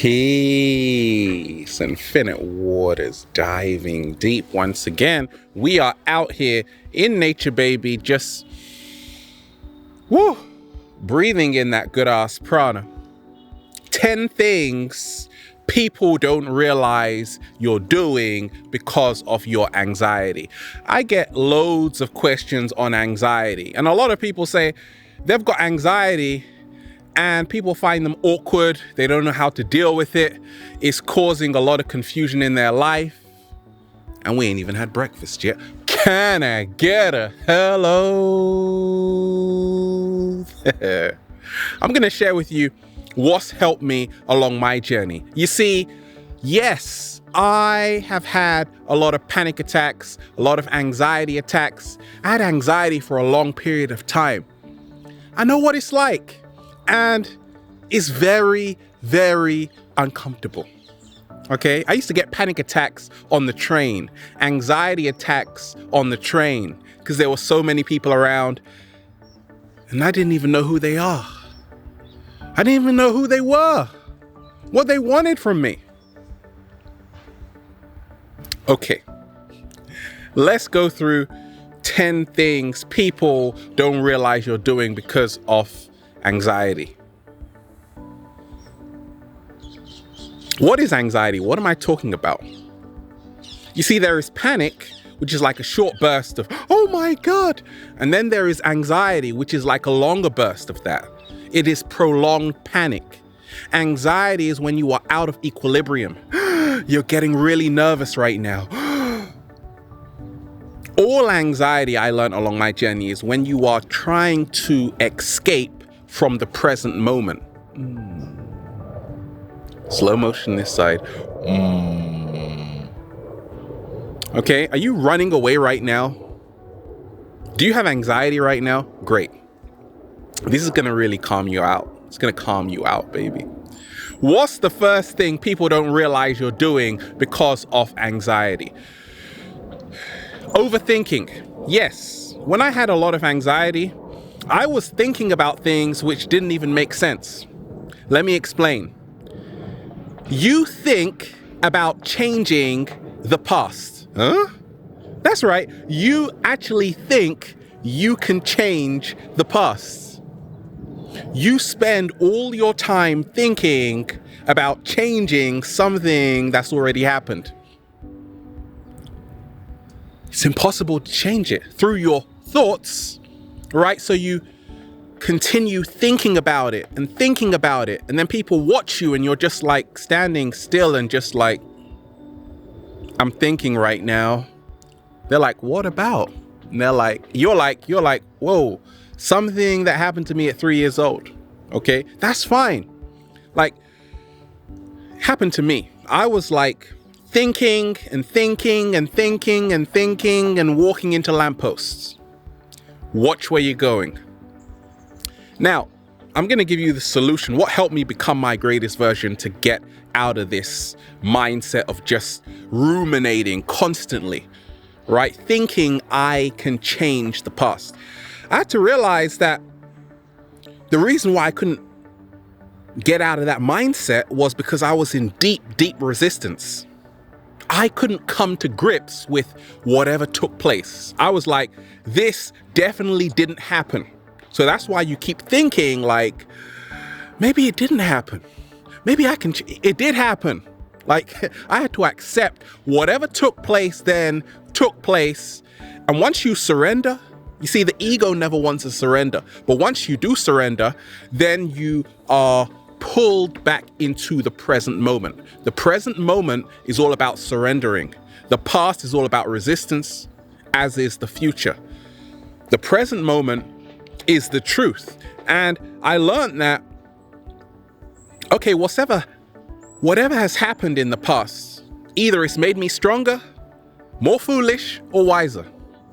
Peace, infinite waters, diving deep once again. We are out here in nature, baby, just breathing in that good ass prana. 10 things people don't realize you're doing because of your anxiety. I get loads of questions on anxiety, and a lot of people say they've got anxiety and people find them awkward. They don't know how to deal with it. It's causing a lot of confusion in their life. And we ain't even had breakfast yet. Can I get a hello? I'm going to share with you what's helped me along my journey. You see, yes, I have had a lot of panic attacks, a lot of anxiety attacks. I had anxiety for a long period of time. I know what it's like. And it's very, very uncomfortable. Okay, I used to get panic attacks on the train, anxiety attacks on the train, because there were so many people around and I didn't even know who they are. I didn't even know who they were, what they wanted from me. Okay, let's go through 10 things people don't realize you're doing because of anxiety. What is anxiety? What am I talking about? You see, there is panic, which is like a short burst of, oh my God. And then there is anxiety, which is like a longer burst of that. It is prolonged panic. Anxiety is when you are out of equilibrium. You're getting really nervous right now. All anxiety, I learned along my journey, is when you are trying to escape from the present moment. Slow motion this side. Okay, are you running away right now? Do you have anxiety right now? Great. This is gonna really calm you out. It's gonna calm you out, baby. What's the first thing people don't realize you're doing because of anxiety? Overthinking. Yes, when I had a lot of anxiety, I was thinking about things which didn't even make sense. Let me explain. You think about changing the past. Huh? That's right. You actually think you can change the past. You spend all your time thinking about changing something that's already happened. It's impossible to change it through your thoughts. Right? So you continue thinking about it, and then people watch you and you're just like standing still and just like, I'm thinking right now. They're like, what about? And they're like, you're like, whoa, something that happened to me at 3 years old. Okay, that's fine. Like, happened to me. I was like thinking and walking into lampposts. Watch where you're going. Now, I'm going to give you the solution. What helped me become my greatest version to get out of this mindset of just ruminating constantly, right? Thinking I can change the past. I had to realize that the reason why I couldn't get out of that mindset was because I was in deep, deep resistance. I couldn't come to grips with whatever took place. I was like, this definitely didn't happen. So that's why you keep thinking like, maybe it didn't happen. Maybe it did happen. Like, I had to accept whatever took place then took place. And once you surrender, you see, the ego never wants to surrender. But once you do surrender, then you are pulled back into the present moment. The present moment is all about surrendering. The past is all about resistance, as is the future. The present moment is the truth. And I learned that, okay, whatever has happened in the past, either it's made me stronger, more foolish, or wiser.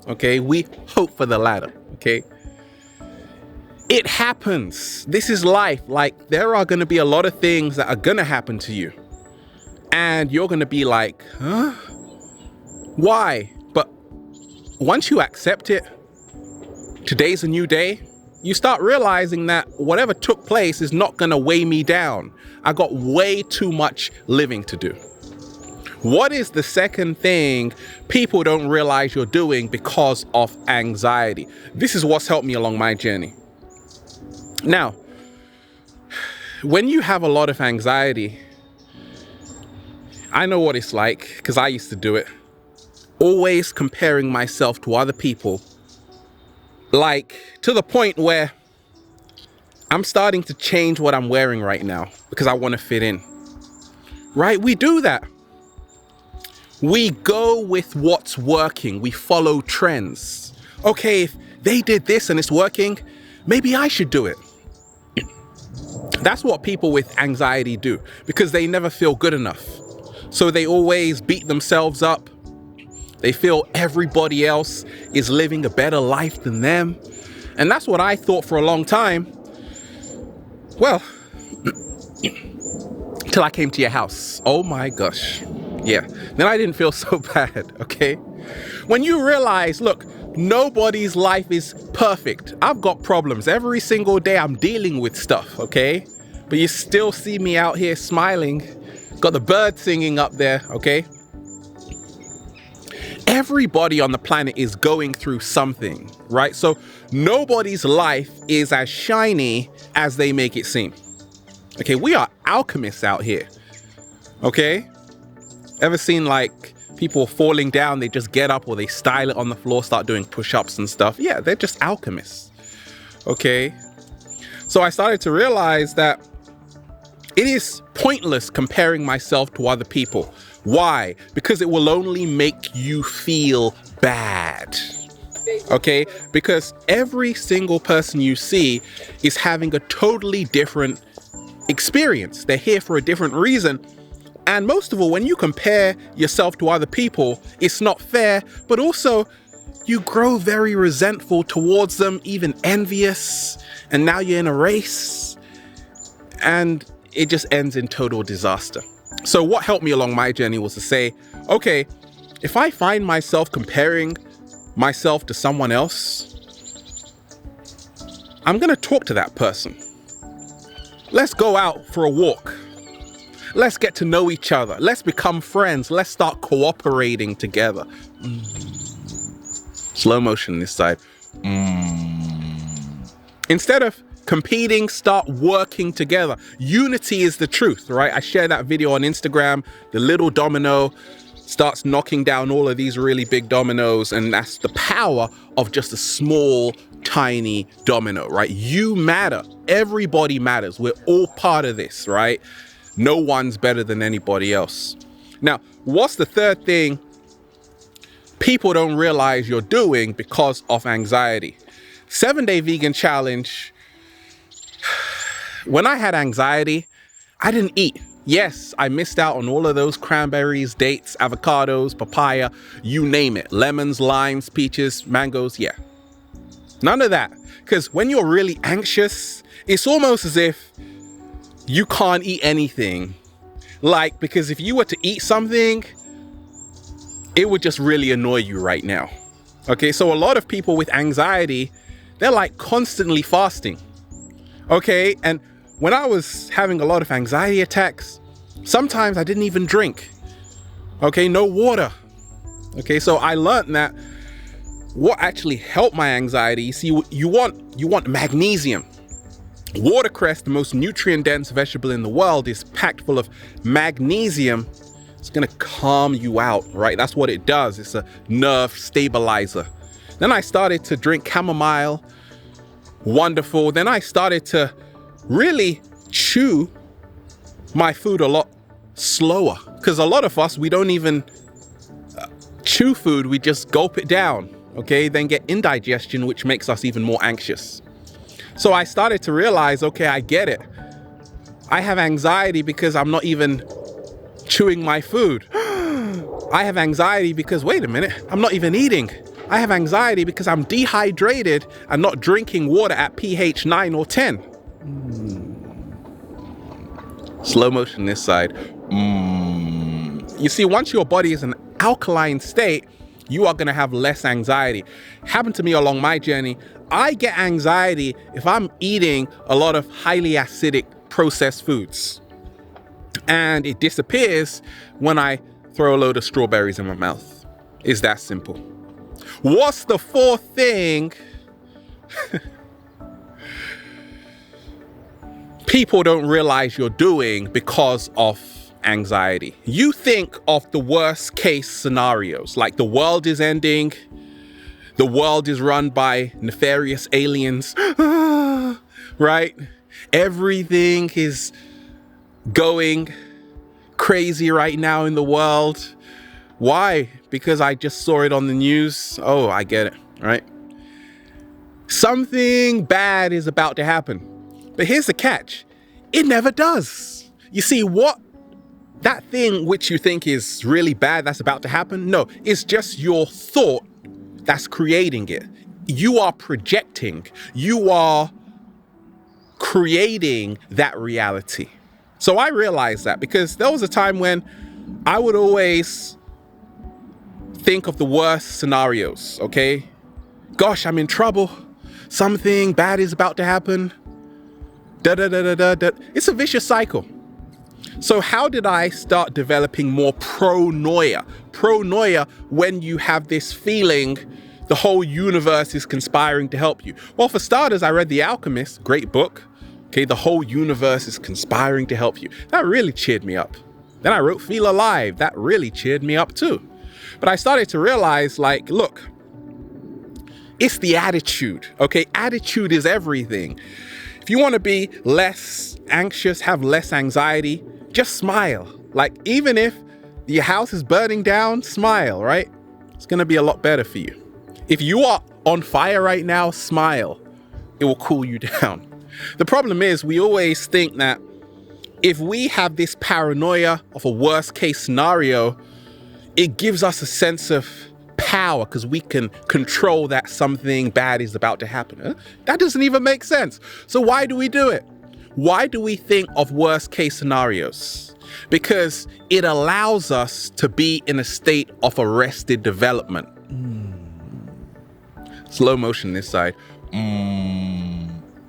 Okay, we hope for the latter. Okay. It happens. This is life. Like, there are going to be a lot of things that are going to happen to you. And you're going to be like, huh? Why? But once you accept it, today's a new day. you start realizing that whatever took place is not going to weigh me down. I got way too much living to do. What is the second thing people don't realize you're doing because of anxiety? This is what's helped me along my journey. Now, when you have a lot of anxiety, I know what it's like because I used to do it. Always comparing myself to other people, like to the point where I'm starting to change what I'm wearing right now because I want to fit in. Right? We do that. We go with what's working. We follow trends. Okay, if they did this and it's working, maybe I should do it. That's what people with anxiety do because they never feel good enough. So they always beat themselves up. They feel everybody else is living a better life than them. And that's what I thought for a long time. Well, till I came to your house. Oh my gosh. Yeah, then I didn't feel so bad, okay? When you realize, look, nobody's life is perfect. I've got problems. Every single day I'm dealing with stuff, okay? But you still see me out here smiling. Got the bird singing up there, okay? Everybody on the planet is going through something, right? So nobody's life is as shiny as they make it seem. Okay, we are alchemists out here, okay? Ever seen like people falling down, they just get up or they style it on the floor, start doing push-ups and stuff? Yeah, they're just alchemists, okay? So I started to realize that it is pointless comparing myself to other people. Why? Because it will only make you feel bad, okay? Because every single person you see is having a totally different experience. They're here for a different reason. And most of all, when you compare yourself to other people, it's not fair, but also you grow very resentful towards them, even envious. And now you're in a race and it just ends in total disaster. So what helped me along my journey was to say, okay, if I find myself comparing myself to someone else, I'm going to talk to that person. Let's go out for a walk. Let's get to know each other. Let's become friends. Let's start cooperating together. Slow motion this side. Instead of competing, start working together. Unity is the truth, right? I shared that video on Instagram. The little domino starts knocking down all of these really big dominoes, and that's the power of just a small, tiny domino, right? You matter. Everybody matters. We're all part of this, right? No one's better than anybody else. Now, what's the third thing people don't realize you're doing because of anxiety? 7-day vegan challenge. When I had anxiety, I didn't eat. Yes, I missed out on all of those cranberries, dates, avocados, papaya, you name it. Lemons, limes, peaches, mangoes, yeah. None of that. Because when you're really anxious, it's almost as if you can't eat anything. Like, because if you were to eat something, it would just really annoy you right now. Okay, so a lot of people with anxiety, they're like constantly fasting. Okay, and when I was having a lot of anxiety attacks, sometimes I didn't even drink. Okay, no water. Okay, so I learned that what actually helped my anxiety, you see, you want magnesium. Watercress, the most nutrient-dense vegetable in the world, is packed full of magnesium. It's gonna calm you out, right? That's what it does. It's a nerve stabilizer. Then I started to drink chamomile. Wonderful. Then I started to really chew my food a lot slower, because a lot of us, we don't even chew food, we just gulp it down, okay? Then get indigestion, which makes us even more anxious. So I started to realize, okay, I get it. I have anxiety because I'm not even chewing my food. I have anxiety because, wait a minute, I'm not even eating. I have anxiety because I'm dehydrated and not drinking water at pH 9 or 10. Slow motion this side. You see, once your body is in an alkaline state, you are going to have less anxiety. Happened to me along my journey. I get anxiety if I'm eating a lot of highly acidic processed foods. And it disappears when I throw a load of strawberries in my mouth. It's that simple. What's the fourth thing people don't realize you're doing because of anxiety? You think of the worst case scenarios, like the world is ending, the world is run by nefarious aliens, right? Everything is going crazy right now in the world. Why? Because I just saw it on the news. Oh, I get it, right? Something bad is about to happen. But here's the catch. It never does. You see, what that thing which you think is really bad that's about to happen, no, it's just your thought that's creating it. You are projecting. You are creating that reality. So I realized that because there was a time when I would always think of the worst scenarios, okay? Gosh, I'm in trouble. Something bad is about to happen. It's a vicious cycle. So how did I start developing more pronoia? Pronoia, when you have this feeling the whole universe is conspiring to help you. Well, for starters, I read The Alchemist, great book. Okay, the whole universe is conspiring to help you. That really cheered me up. Then I wrote Feel Alive. That really cheered me up too. But I started to realize, like, look, it's the attitude, okay? Attitude is everything. If you want to be less anxious, have less anxiety, just smile. Like, even if your house is burning down, smile, right? It's going to be a lot better for you. If you are on fire right now, smile. It will cool you down. The problem is we always think that if we have this paranoia of a worst case scenario, it gives us a sense of power because we can control that something bad is about to happen. That doesn't even make sense. So why do we do it? Why do we think of worst case scenarios? Because it allows us to be in a state of arrested development. Slow motion this side.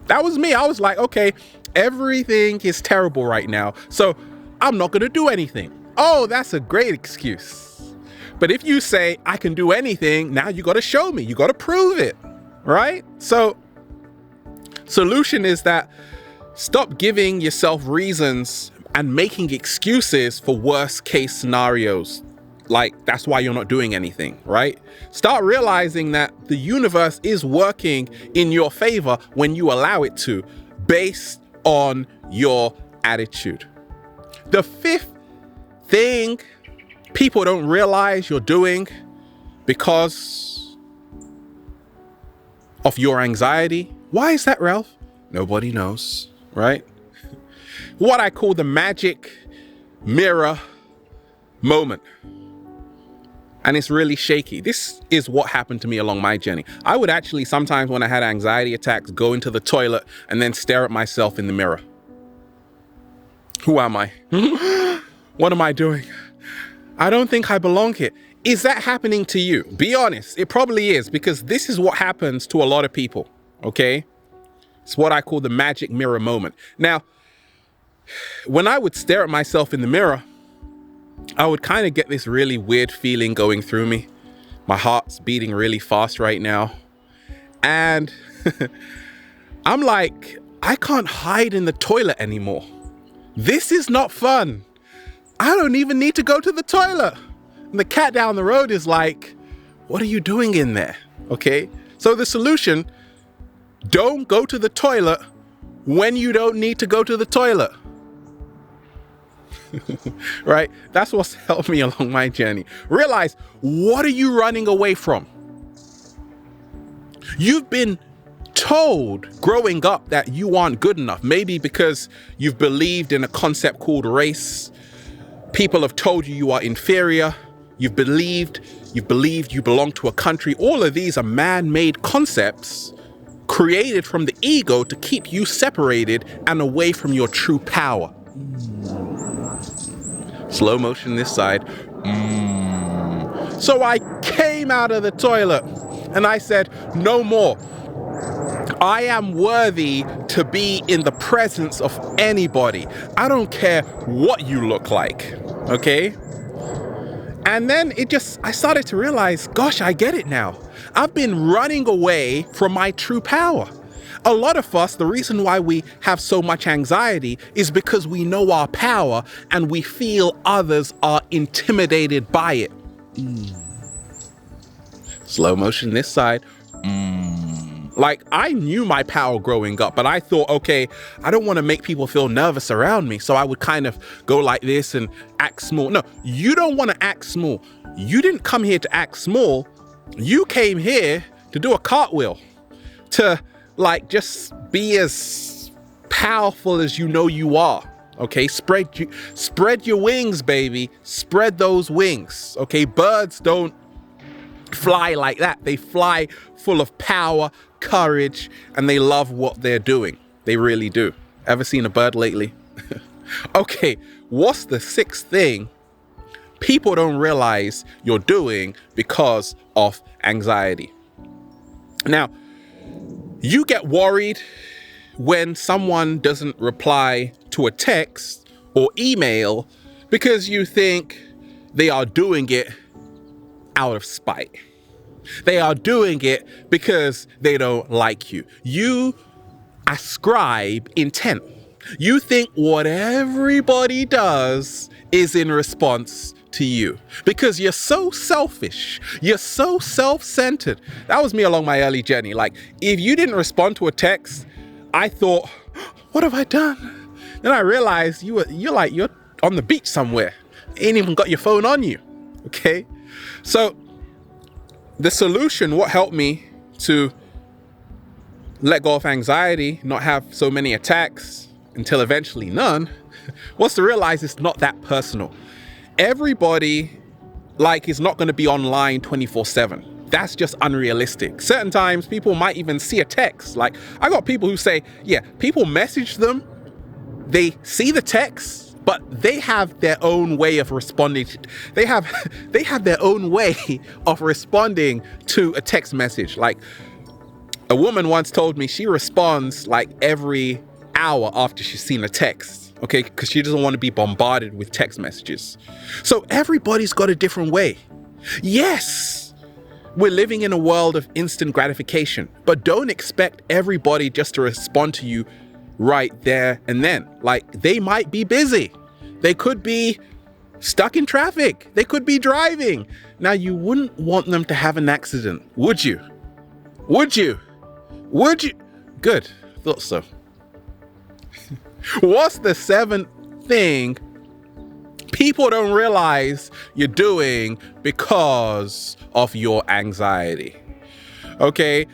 That was me. I was like, okay, everything is terrible right now, so I'm not going to do anything. Oh, that's a great excuse. But if you say I can do anything, now you got to show me. You got to prove it, right? So solution is that stop giving yourself reasons and making excuses for worst case scenarios. Like, that's why you're not doing anything, right? Start realizing that the universe is working in your favor when you allow it to, based on your attitude. The fifth thing people don't realize you're doing because of your anxiety. Why is that, Ralph? Nobody knows, right? What I call the magic mirror moment. And it's really shaky. This is what happened to me along my journey. I would actually sometimes, when I had anxiety attacks, go into the toilet and then stare at myself in the mirror. Who am I? What am I doing? I don't think I belong here. Is that happening to you? Be honest. It probably is, because this is what happens to a lot of people, okay? It's what I call the magic mirror moment. Now, when I would stare at myself in the mirror, I would kind of get this really weird feeling going through me. My heart's beating really fast right now. And I'm like, I can't hide in the toilet anymore. This is not fun. I don't even need to go to the toilet. And the cat down the road is like, what are you doing in there? Okay. So the solution, don't go to the toilet when you don't need to go to the toilet. Right? That's what's helped me along my journey. Realize, what are you running away from? You've been told growing up that you aren't good enough. Maybe because you've believed in a concept called race. People have told you you are inferior. You've believed you belong to a country. All of these are man-made concepts created from the ego to keep you separated and away from your true power. Slow motion this side. So I came out of the toilet and I said, no more. I am worthy to be in the presence of anybody. I don't care what you look like, okay? And then I started to realize, gosh, I get it now. I've been running away from my true power. A lot of us, the reason why we have so much anxiety is because we know our power and we feel others are intimidated by it. Slow motion this side. Like, I knew my power growing up, but I thought, okay, I don't want to make people feel nervous around me. So I would kind of go like this and act small. No, you don't want to act small. You didn't come here to act small. You came here to do a cartwheel, to like just be as powerful as you know you are. Okay, spread your wings, baby. Spread those wings. Okay, birds don't fly like that. They fly full of power, courage, and they love what they're doing. They really do. Ever seen a bird lately? Okay, what's the sixth thing people don't realize you're doing because of anxiety? Now, you get worried when someone doesn't reply to a text or email because you think they are doing it out of spite. They are doing it because they don't like you. You ascribe intent. You think what everybody does is in response to you because you're so selfish. You're so self-centered. That was me along my early journey. Like, if you didn't respond to a text, I thought, what have I done? Then I realized you're on the beach somewhere. You ain't even got your phone on you. Okay? So the solution, what helped me to let go of anxiety, not have so many attacks until eventually none, was to realize it's not that personal. Everybody is not going to be online 24/7. That's just unrealistic. Certain times people might even see a text. Like, I got people who say, yeah, people message them, they see the text, but they have their own way of responding. They have their own way of responding to a text message. Like, a woman once told me she responds like every hour after she's seen a text, okay? Because she doesn't want to be bombarded with text messages. So everybody's got a different way. Yes, we're living in a world of instant gratification, but don't expect everybody just to respond to you right there and then. Like, they might be busy. They could be stuck in traffic. They could be driving. Now, you wouldn't want them to have an accident, would you? Would you? Would you? Good. Thought so. What's the seventh thing people don't realize you're doing because of your anxiety? Okay,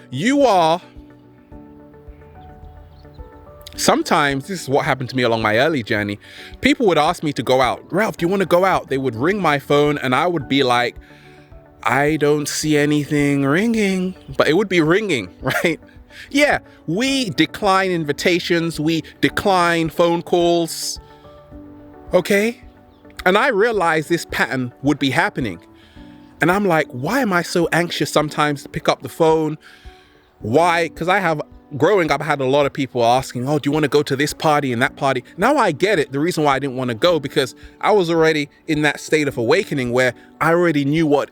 sometimes, this is what happened to me along my early journey. People would ask me to go out. Ralph, do you want to go out? They would ring my phone and I would be like, I don't see anything ringing, but it would be ringing, right? Yeah, we decline invitations. We decline phone calls. Okay. And I realized this pattern would be happening. And I'm like, why am I so anxious sometimes to pick up the phone? Why? Because growing up, I had a lot of people asking, oh, do you want to go to this party and that party? Now I get it. The reason why I didn't want to go, because I was already in that state of awakening where I already knew what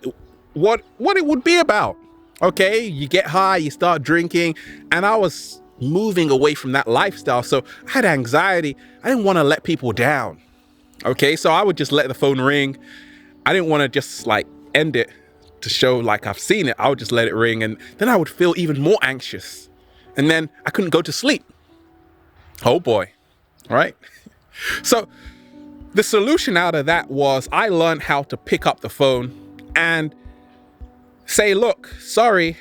it would be about. Okay, you get high, you start drinking, and I was moving away from that lifestyle. So I had anxiety. I didn't want to let people down. Okay, so I would just let the phone ring. I didn't want to just end it to show I've seen it. I would just let it ring, and then I would feel even more anxious. And then I couldn't go to sleep. Oh boy, right? So the solution out of that was I learned how to pick up the phone and say, look, sorry,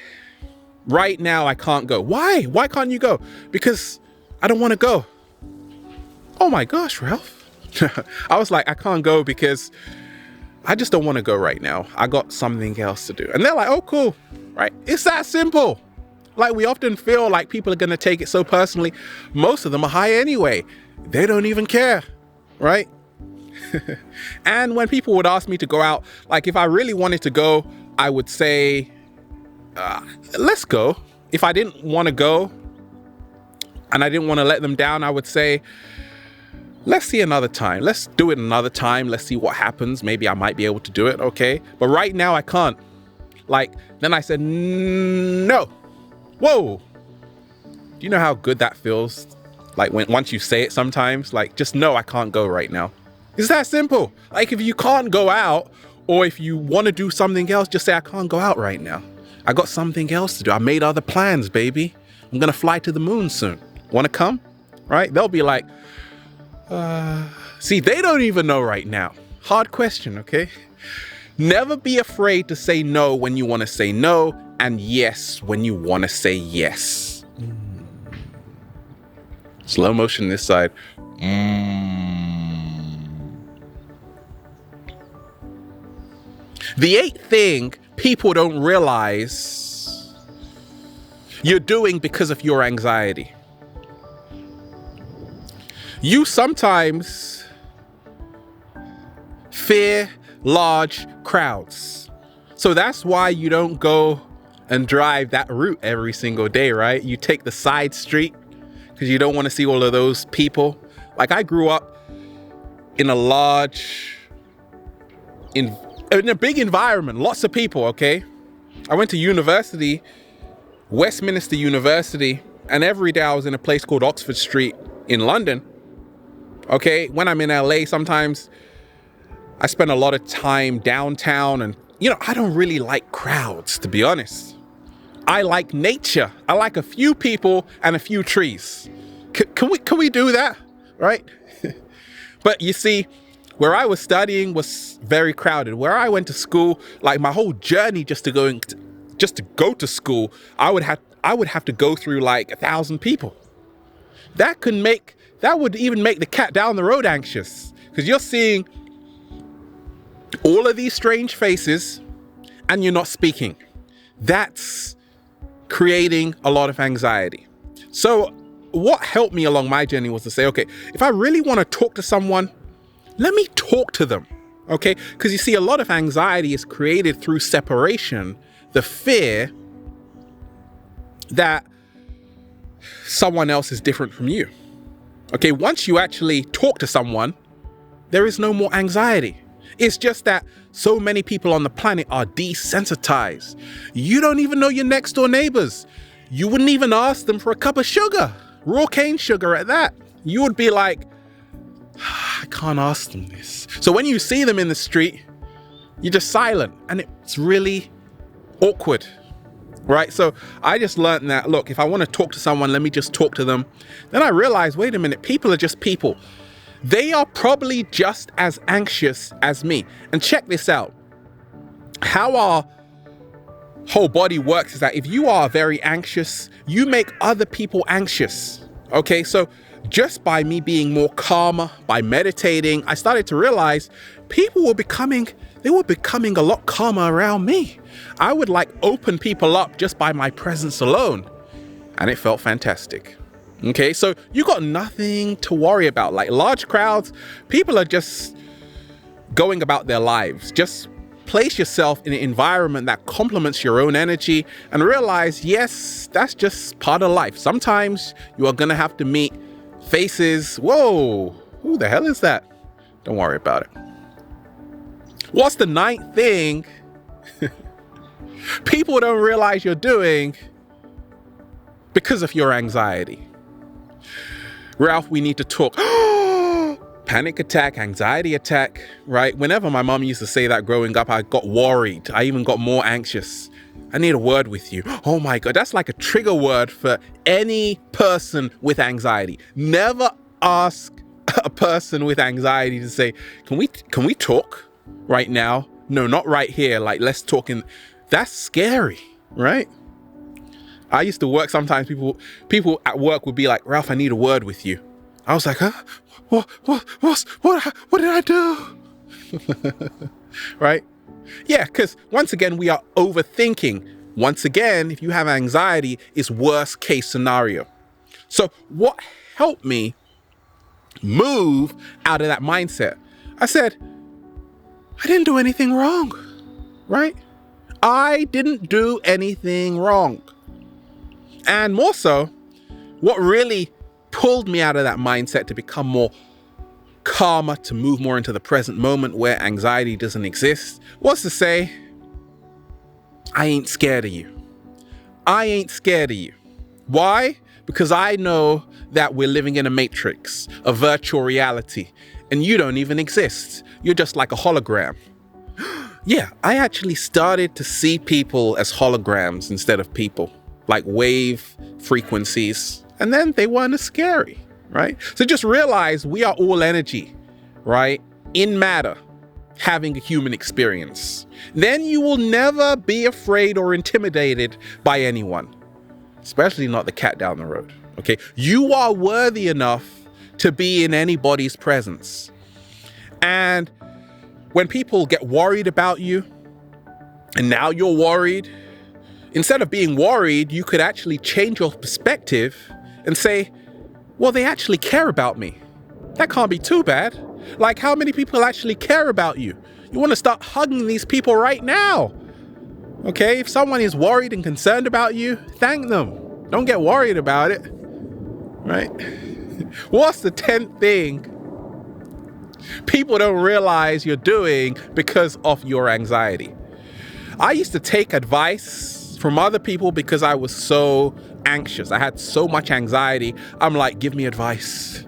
right now I can't go. Why? Why can't you go? Because I don't want to go. Oh my gosh, Ralph. I was like, I can't go because I just don't want to go right now. I got something else to do. And they're like, oh, cool, right? It's that simple. We often feel like people are going to take it so personally. Most of them are high anyway. They don't even care, right? And when people would ask me to go out, like if I really wanted to go, I would say, let's go. If I didn't want to go and I didn't want to let them down, I would say, let's see another time. Let's do it another time. Let's see what happens. Maybe I might be able to do it. Okay. But right now I can't. Like, then I said, no. Whoa. Do you know how good that feels? Like once you say it sometimes, like, just no, I can't go right now. It's that simple. Like if you can't go out or if you want to do something else, just say, I can't go out right now. I got something else to do. I made other plans, baby. I'm going to fly to the moon soon. Want to come? Right? They'll be like, see, they don't even know right now. Hard question, okay? Never be afraid to say no when you want to say no, and yes when you want to say yes. Slow motion this side. The eighth thing people don't realize you're doing because of your anxiety. You sometimes fear large crowds. So that's why you don't go and drive that route every single day, right? You take the side street because you don't want to see all of those people. Like I grew up in a big environment, lots of people, okay? I went to university, Westminster University, and every day I was in a place called Oxford Street in London. Okay, when I'm in LA, sometimes I spend a lot of time downtown and, I don't really like crowds, to be honest. I like nature. I like a few people and a few trees. Can we do that, right? But you see, where I was studying was very crowded. Where I went to school, like my whole journey just to go to school, I would have to go through like 1,000 people. That would even make the cat down the road anxious because you're seeing all of these strange faces and you're not speaking. That's creating a lot of anxiety. So what helped me along my journey was to say, okay, if I really want to talk to someone, let me talk to them. Okay. Because you see, a lot of anxiety is created through separation, the fear that someone else is different from you. Okay, once you actually talk to someone, there is no more anxiety. It's just that so many people on the planet are desensitized. You don't even know your next door neighbors. You wouldn't even ask them for a cup of sugar, raw cane sugar at that. You would be like, I can't ask them this. So when you see them in the street, you're just silent and it's really awkward. Right? So I just learned that, look, if I want to talk to someone, let me just talk to them. Then I realized, wait a minute, people are just people. They are probably just as anxious as me. And check this out. How our whole body works is that if you are very anxious, you make other people anxious. Okay, so just by me being more calmer, by meditating, I started to realize people were becoming a lot calmer around me. I would like open people up just by my presence alone. And it felt fantastic. Okay, so you got nothing to worry about. Like large crowds, people are just going about their lives. Just place yourself in an environment that complements your own energy and realize, yes, that's just part of life. Sometimes you are going to have to meet faces. Whoa, who the hell is that? Don't worry about it. What's the ninth thing people don't realize you're doing because of your anxiety? Ralph, we need to talk. Panic attack, anxiety attack, right? Whenever my mom used to say that growing up, I got worried. I even got more anxious. I need a word with you. Oh my God, that's like a trigger word for any person with anxiety. Never ask a person with anxiety to say, can we talk right now? No, not right here. Like, let's talk in. That's scary, right? I used to work. Sometimes people at work would be like, Ralph, I need a word with you. I was like, huh? What did I do? Right? Yeah, because once again, we are overthinking. Once again, if you have anxiety, it's worst case scenario. So what helped me move out of that mindset? I said, I didn't do anything wrong, right? I didn't do anything wrong. And more so, what really pulled me out of that mindset to become more calmer, to move more into the present moment where anxiety doesn't exist, was to say, I ain't scared of you. I ain't scared of you. Why? Because I know that we're living in a matrix, a virtual reality, and you don't even exist. You're just like a hologram. Yeah, I actually started to see people as holograms instead of people, like wave frequencies, and then they weren't as scary, right? So just realize we are all energy, right? In matter, having a human experience. Then you will never be afraid or intimidated by anyone, especially not the cat down the road, okay? You are worthy enough to be in anybody's presence. And when people get worried about you, and now you're worried, instead of being worried, you could actually change your perspective and say, well, they actually care about me. That can't be too bad. Like, how many people actually care about you? You want to start hugging these people right now. Okay, if someone is worried and concerned about you, thank them. Don't get worried about it, right? What's the 10th thing people don't realize you're doing because of your anxiety? I used to take advice from other people because I was so anxious. I had so much anxiety. I'm like, give me advice.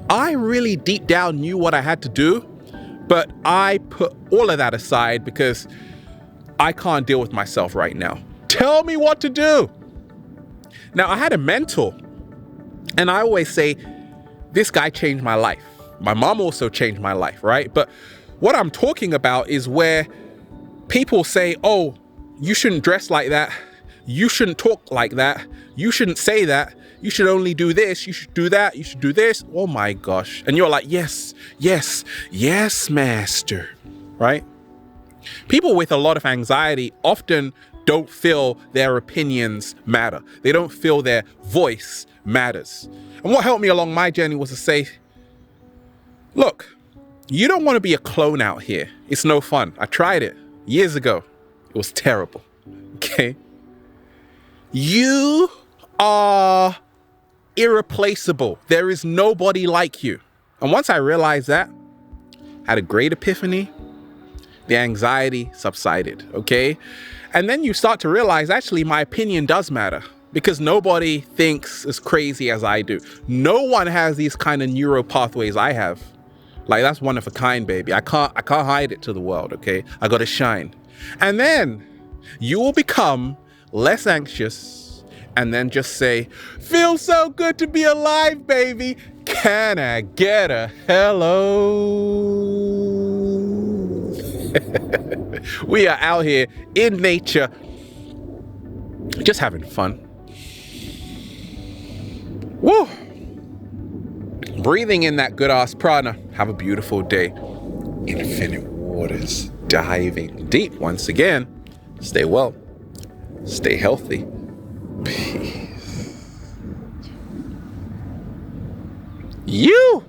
I really deep down knew what I had to do, but I put all of that aside because I can't deal with myself right now. Tell me what to do. Now, I had a mentor, and I always say, this guy changed my life. My mom also changed my life, right? But what I'm talking about is where people say, oh, you shouldn't dress like that. You shouldn't talk like that. You shouldn't say that. You should only do this. You should do that. You should do this. Oh my gosh. And you're like, yes, yes, yes, master, right? People with a lot of anxiety often don't feel their opinions matter. They don't feel their voice matters. And what helped me along my journey was to say, look, you don't want to be a clone out here. It's no fun. I tried it years ago. It was terrible. Okay? You are irreplaceable. There is nobody like you. And once I realized that, I had a great epiphany. The anxiety subsided, okay? And then you start to realize, actually, my opinion does matter because nobody thinks as crazy as I do. No one has these kind of neural pathways I have. Like, that's one of a kind, baby. I can't hide it to the world, okay? I gotta shine. And then you will become less anxious and then just say, feels so good to be alive, baby. Can I get a hello? We are out here in nature, just having fun. Woo! Breathing in that good ass prana. Have a beautiful day. Infinite waters, diving deep once again. Stay well. Stay healthy. Peace. You!